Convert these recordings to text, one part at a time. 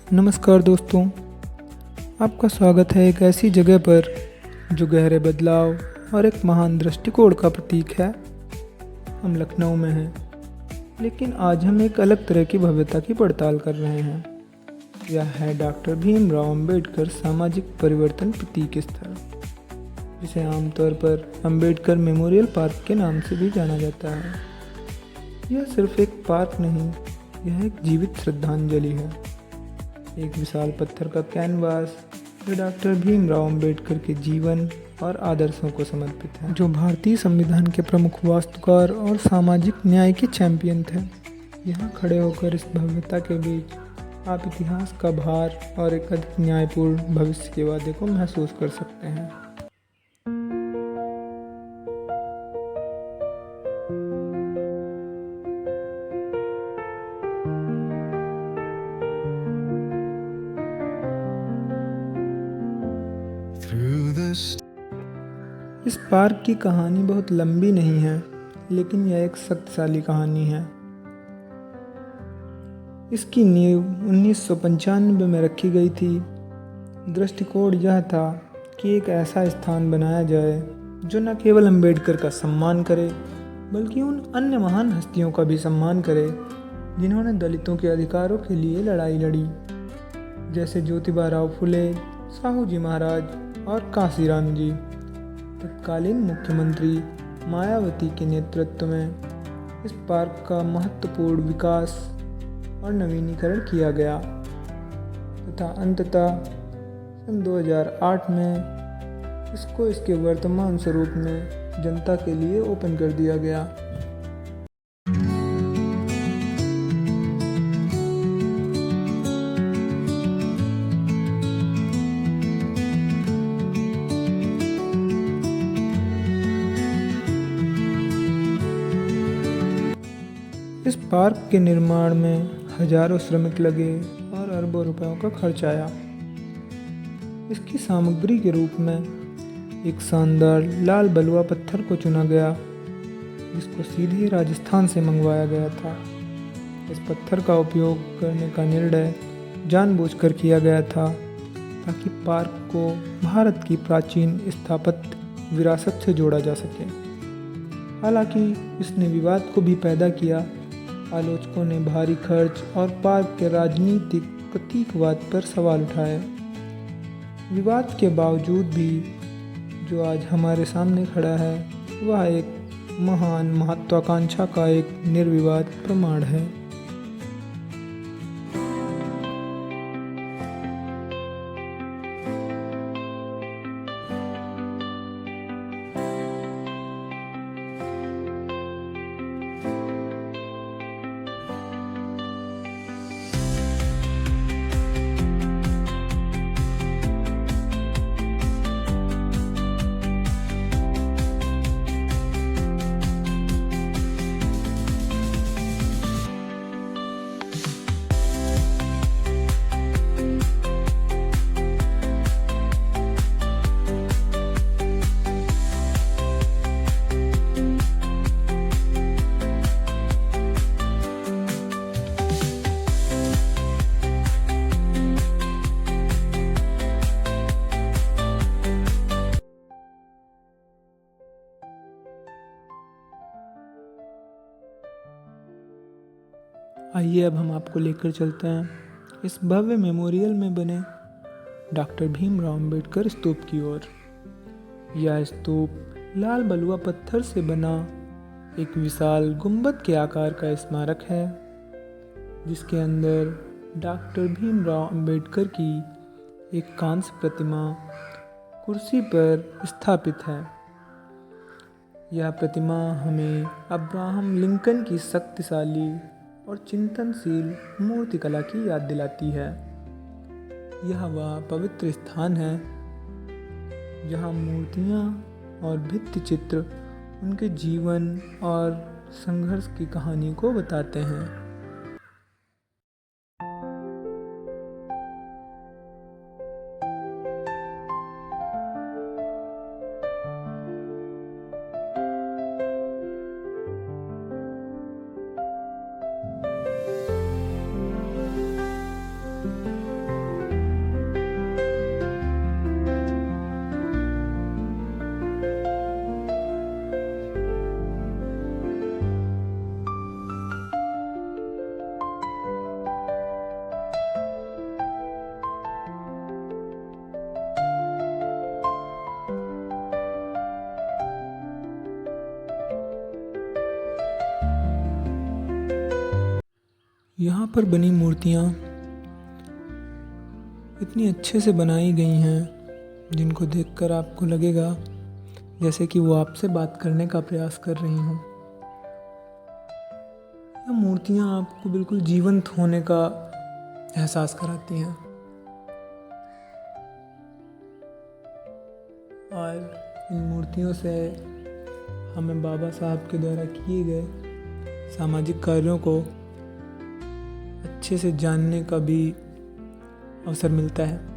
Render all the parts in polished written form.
नमस्कार दोस्तों, आपका स्वागत है एक ऐसी जगह पर जो गहरे बदलाव और एक महान दृष्टिकोण का प्रतीक है। हम लखनऊ में हैं, लेकिन आज हम एक अलग तरह की भव्यता की पड़ताल कर रहे हैं। यह है डॉक्टर भीमराव अंबेडकर सामाजिक परिवर्तन प्रतीक स्थल, जिसे आमतौर पर अंबेडकर मेमोरियल पार्क के नाम से भी जाना जाता है। यह सिर्फ एक पार्क नहीं, यह एक जीवित श्रद्धांजलि है, एक विशाल पत्थर का कैनवास जो डॉक्टर भीमराव अंबेडकर के जीवन और आदर्शों को समर्पित है, जो भारतीय संविधान के प्रमुख वास्तुकार और सामाजिक न्याय के चैंपियन थे। यहाँ खड़े होकर इस भव्यता के बीच आप इतिहास का भार और एक अधिक न्यायपूर्ण भविष्य के वादे को महसूस कर सकते हैं। इस पार्क की कहानी बहुत लंबी नहीं है, लेकिन यह एक शक्तिशाली कहानी है। इसकी नींव 1995 में रखी गई थी। दृष्टिकोण यह था कि एक ऐसा स्थान बनाया जाए जो न केवल अंबेडकर का सम्मान करे, बल्कि उन अन्य महान हस्तियों का भी सम्मान करे जिन्होंने दलितों के अधिकारों के लिए लड़ाई लड़ी, जैसे ज्योतिबा राव फुले, साहू जी महाराज और कांशीराम जी। तत्कालीन मुख्यमंत्री मायावती के नेतृत्व में इस पार्क का महत्वपूर्ण विकास और नवीनीकरण किया गया तथा अंततः सन 2008 में इसको इसके वर्तमान स्वरूप में जनता के लिए ओपन कर दिया गया। इस पार्क के निर्माण में हजारों श्रमिक लगे और अरबों रुपयों का खर्च आया। इसकी सामग्री के रूप में एक शानदार लाल बलुआ पत्थर को चुना गया, जिसको सीधे राजस्थान से मंगवाया गया था। इस पत्थर का उपयोग करने का निर्णय जानबूझकर किया गया था ताकि पार्क को भारत की प्राचीन स्थापत्य विरासत से जोड़ा जा सके। हालांकि इसने विवाद को भी पैदा किया। आलोचकों ने भारी खर्च और पार्क के राजनीतिक प्रतीकवाद पर सवाल उठाए। विवाद के बावजूद भी जो आज हमारे सामने खड़ा है, वह एक महान महत्वाकांक्षा का एक निर्विवाद प्रमाण है। आइए अब हम आपको लेकर चलते हैं इस भव्य मेमोरियल में बने डॉक्टर भीमराव अंबेडकर स्तूप की ओर। यह स्तूप लाल बलुआ पत्थर से बना एक विशाल गुंबद के आकार का स्मारक है, जिसके अंदर डॉक्टर भीमराव अंबेडकर की एक कांस्य प्रतिमा कुर्सी पर स्थापित है। यह प्रतिमा हमें अब्राहम लिंकन की शक्तिशाली और चिंतनशील मूर्तिकला की याद दिलाती है। यह वह पवित्र स्थान है जहाँ मूर्तियाँ और भित्ति चित्र उनके जीवन और संघर्ष की कहानी को बताते हैं। यहाँ पर बनी मूर्तियाँ इतनी अच्छे से बनाई गई हैं जिनको देखकर आपको लगेगा जैसे कि वो आपसे बात करने का प्रयास कर रही हों। ये मूर्तियाँ आपको बिल्कुल जीवंत होने का एहसास कराती हैं और इन मूर्तियों से हमें बाबा साहब के द्वारा किए गए सामाजिक कार्यों को अच्छे से जानने का भी अवसर मिलता है।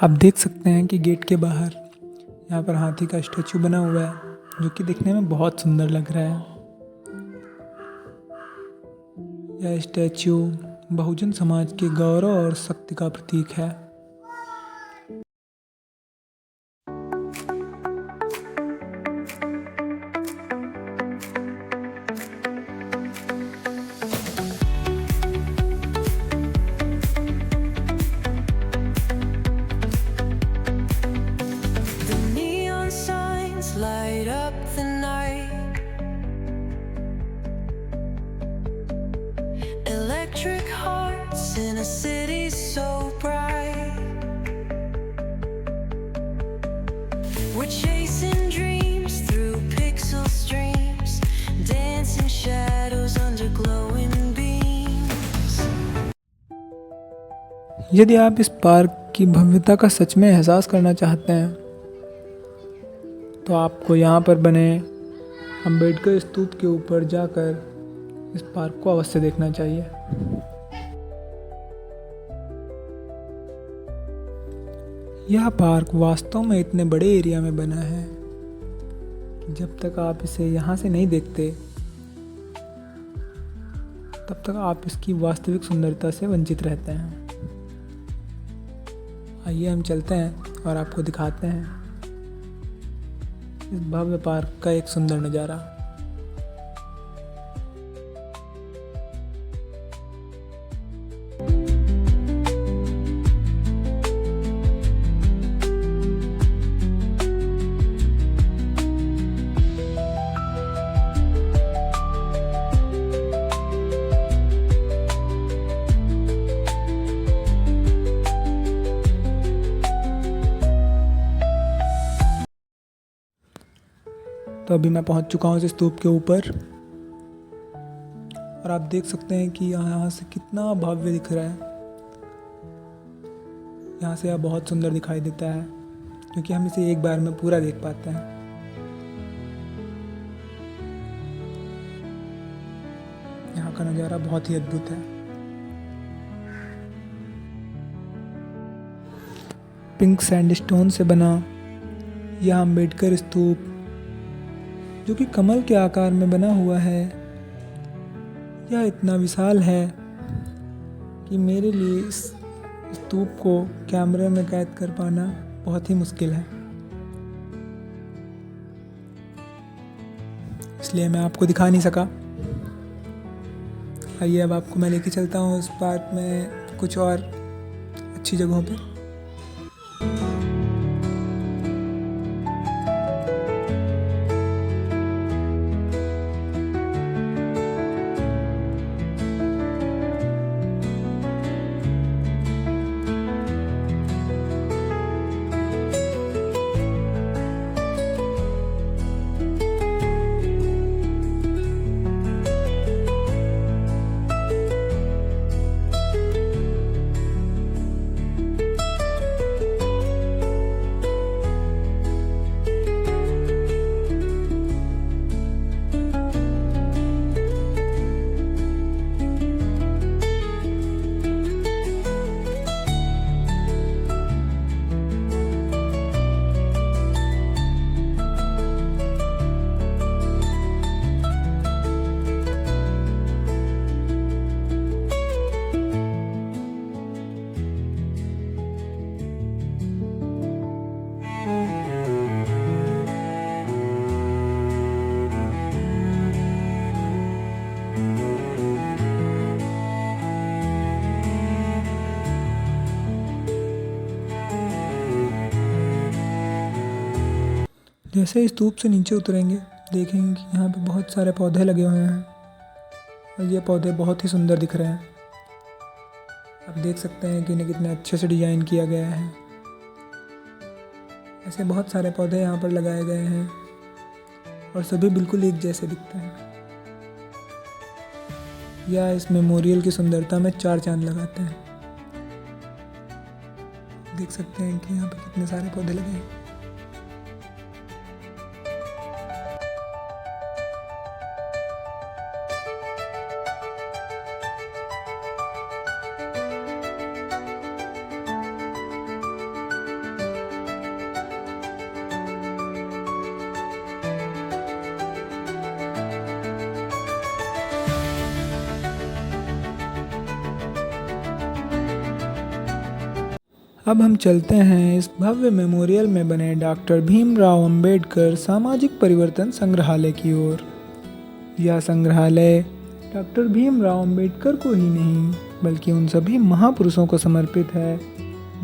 आप देख सकते हैं कि गेट के बाहर यहाँ पर हाथी का स्टैचू बना हुआ है जो कि दिखने में बहुत सुंदर लग रहा है। यह स्टैचू बहुजन समाज के गौरव और शक्ति का प्रतीक है। Light up the night, electric hearts in a city so bright. We're chasing dreams through pixel streams, dancing shadows under glowing beams. यदि आप इस पार्क की भव्यता का सच में एहसास करना चाहते हैं तो आपको यहाँ पर बने अम्बेडकर स्तूप के ऊपर जाकर इस पार्क को अवश्य देखना चाहिए। यह पार्क वास्तव में इतने बड़े एरिया में बना है कि जब तक आप इसे यहाँ से नहीं देखते तब तक आप इसकी वास्तविक सुंदरता से वंचित रहते हैं। आइए हम चलते हैं और आपको दिखाते हैं इस भव्य पार्क का एक सुंदर नज़ारा। तो अभी मैं पहुंच चुका हूं इस स्तूप के ऊपर और आप देख सकते हैं कि यहाँ से कितना भव्य दिख रहा है। यहाँ से यह बहुत सुंदर दिखाई देता है क्योंकि हम इसे एक बार में पूरा देख पाते हैं। यहाँ का नज़ारा बहुत ही अद्भुत है। पिंक सैंडस्टोन से बना यह अम्बेडकर स्तूप जो कि कमल के आकार में बना हुआ है, यह इतना विशाल है कि मेरे लिए इस स्तूप को कैमरे में कैद कर पाना बहुत ही मुश्किल है, इसलिए मैं आपको दिखा नहीं सका। आइए अब आपको मैं लेके चलता हूँ इस पार्क में कुछ और अच्छी जगहों पे। जैसे इस धूप से नीचे उतरेंगे देखेंगे कि यहाँ पे बहुत सारे पौधे लगे हुए हैं और ये पौधे बहुत ही सुंदर दिख रहे हैं। आप देख सकते हैं कि इन्हें कितने अच्छे से डिज़ाइन किया गया है। ऐसे बहुत सारे पौधे यहाँ पर लगाए गए हैं और सभी बिल्कुल एक जैसे दिखते हैं। यह इस मेमोरियल की सुंदरता में 4 चांद लगाते हैं। देख सकते हैं कि यहाँ पर कितने सारे पौधे लगे हैं। अब हम चलते हैं इस भव्य मेमोरियल में बने डॉक्टर भीमराव अंबेडकर सामाजिक परिवर्तन संग्रहालय की ओर। यह संग्रहालय डॉक्टर भीमराव अंबेडकर को ही नहीं बल्कि उन सभी महापुरुषों को समर्पित है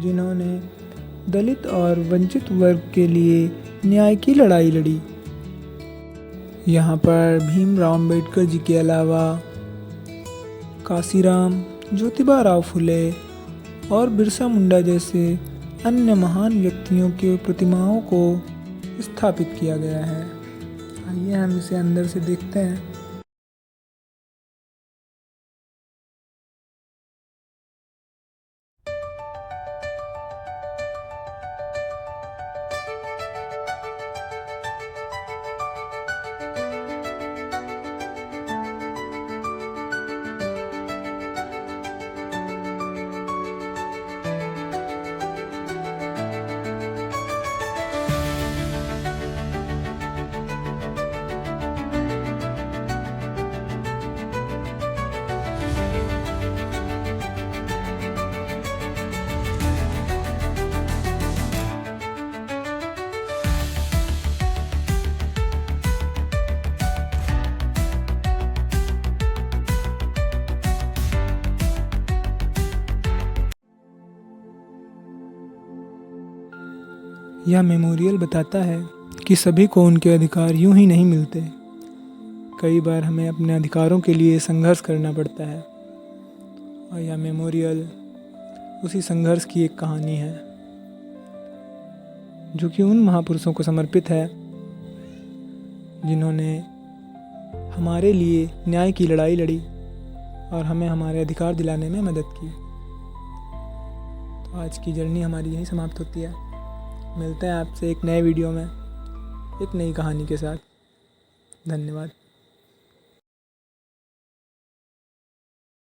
जिन्होंने दलित और वंचित वर्ग के लिए न्याय की लड़ाई लड़ी। यहाँ पर भीमराव अंबेडकर जी के अलावा काशीराम, ज्योतिबा राव फुले और बिरसा मुंडा जैसे अन्य महान व्यक्तियों की प्रतिमाओं को स्थापित किया गया है। आइए हम इसे अंदर से देखते हैं। यह मेमोरियल बताता है कि सभी को उनके अधिकार यूं ही नहीं मिलते। कई बार हमें अपने अधिकारों के लिए संघर्ष करना पड़ता है और यह मेमोरियल उसी संघर्ष की एक कहानी है जो कि उन महापुरुषों को समर्पित है जिन्होंने हमारे लिए न्याय की लड़ाई लड़ी और हमें हमारे अधिकार दिलाने में मदद की। तो आज की जर्नी हमारी यहीं समाप्त होती है। मिलते हैं आपसे एक नए वीडियो में एक नई कहानी के साथ। धन्यवाद।